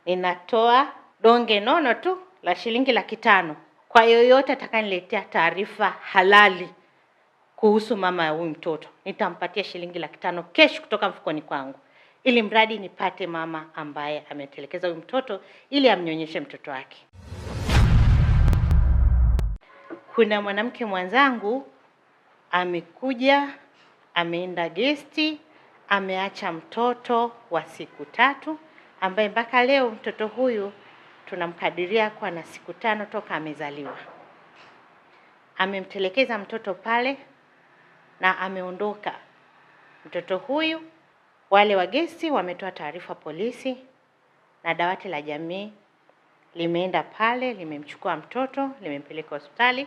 Ninatoa donge nono tu la shilingi 500 kwa yoyote atakayeniletea taarifa halali kuhusu mama ya huyu mtoto. Nitampatia shilingi 500 kesho kutoka mfukoni kwangu, ili mradi nipate mama ambaye ametelekeza huyu mtoto ili amnyonyeshe mtoto wake. Kuna mwanamke mwenzangu amekuja, ameenda gesti, ameacha mtoto wa siku 3 ambaye mpaka leo mtoto huyu tunamkadiria kwa na siku 5 toka amezaliwa. Amemtelekeza mtoto pale na ameondoka. Mtoto huyu, wale wa gesti wametoa taarifa polisi na dawati la jamii limeenda pale, limemchukua mtoto, limempeleka hospitali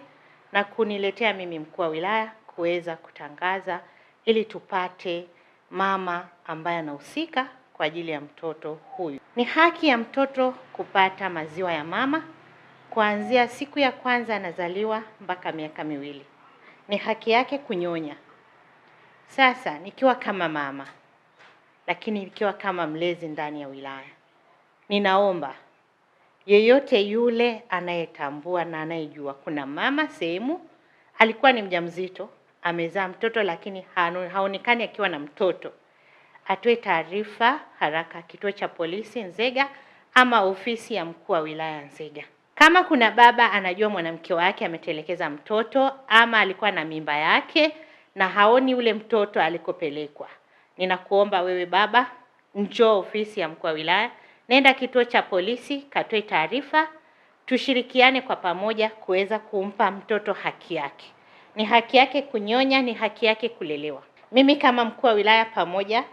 na kuniletea mimi mkuu wa wilaya kuweza kutangaza ili tupate mama ambaye anahusika kwa ajili ya mtoto huyu. Ni haki ya mtoto kupata maziwa ya mama kuanzia siku ya kwanza anazaliwa mpaka miaka 2. Ni haki yake kunyonya. Sasa nikiwa kama mama, lakini nikiwa kama mlezi ndani ya wilaya, ninaomba yeyote yule anayetambua na anayejua kuna mama sehemu alikuwa ni mjamzito, amezaa mtoto lakini haonekani akiwa na mtoto, atoe taarifa haraka kituo cha polisi Nzega ama ofisi ya mkuu wa wilaya Nzega. Kama kuna baba anajua mwanamke wake ametelekeza mtoto ama alikuwa na mimba yake na haoni ule mtoto alikopelekwa, ninakuomba wewe baba, njoo ofisi ya mkuu wa wilaya, nenda kituo cha polisi, katoe taarifa, tushirikiane kwa pamoja kuweza kumpa mtoto haki yake. Ni haki yake kunyonya, ni haki yake kulelewa. Mimi kama mkuu wa wilaya pamoja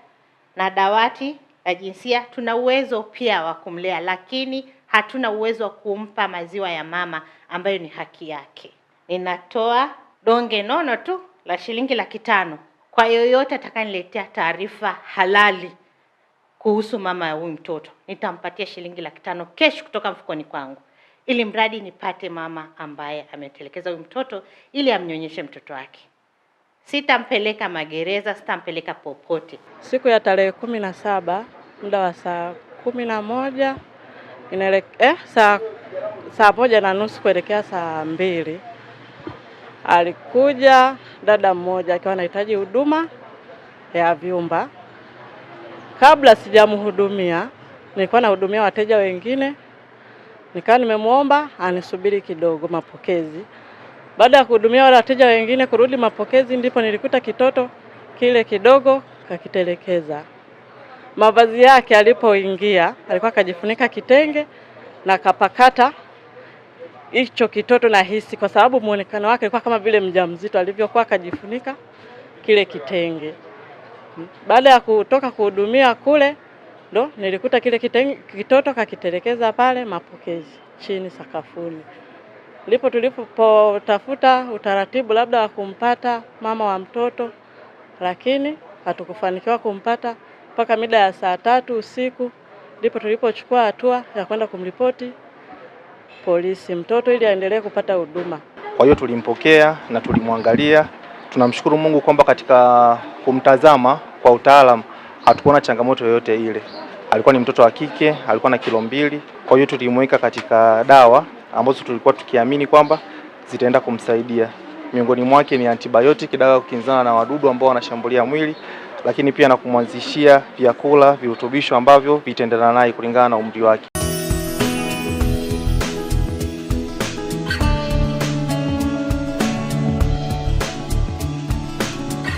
na dawati la jinsia tuna uwezo pia wa kumlea, lakini hatuna uwezo wa kumpa maziwa ya mama ambayo ni haki yake. Ninatoa donge nono tu la shilingi 500 kwa yoyote atakayeniletea taarifa halali kuhusu mama ya huyu mtoto. Nitampatia shilingi 500 kesho kutoka mfukoni kwangu, ili mradi nipate mama ambaye ametelekeza huyu mtoto ili amnyonyeshe mtoto wake. Sitampeleka magereza, sitampeleka popote. Siku ya tarehe 17 muda wa saa 11 saa 1:30 kuelekea saa 2 alikuja dada mmoja akiwa anahitaji huduma ya vyumba. Kabla sijamhudumia, nilikuwa nahudumia wateja wengine, nikawa nimemuomba anisubiri kidogo mapokezi. Baada ya kuhudumia wale wateja wengine kurudi mapokezi, ndipo nilikuta kitoto kile kidogo kakitelekeza. Mavazi yake alipoingia alikuwa kajifunika kitenge na kapakata hicho kitoto, na hisi kwa sababu muonekano wake alikuwa kama vile mjamzito alivyokuwa kajifunika kile kitenge. Baada ya kutoka kuhudumia kule, ndo nilikuta kile kitoto kakitelekeza pale mapokezi chini sakafuni. Ndipo tulipotafuta utaratibu labda wa kumpata mama wa mtoto, lakini hatukufanikiwa kumpata mpaka mida ya saa 3 usiku. Ndipo tulipochukua hatua ya kwenda kumripoti polisi mtoto ili aendelee kupata huduma. Kwa hiyo tulimpokea na tulimwangalia. Tunamshukuru Mungu kwamba katika kumtazama kwa utaalamu hatukuona changamoto yoyote ile. Alikuwa ni mtoto wa kike, alikuwa na kilo 2. Kwa hiyo tulimweka katika dawa ambazo tulikuwa tukiamini kwamba zitaenda kumsaidia. Miongoni mwake ni antibiotic, dawa kukinzana na wadudu ambao wanashambulia mwili, lakini pia na kumwanzishia vyakula, virutubisho ambavyo vitaendana naye kulingana na umri wake.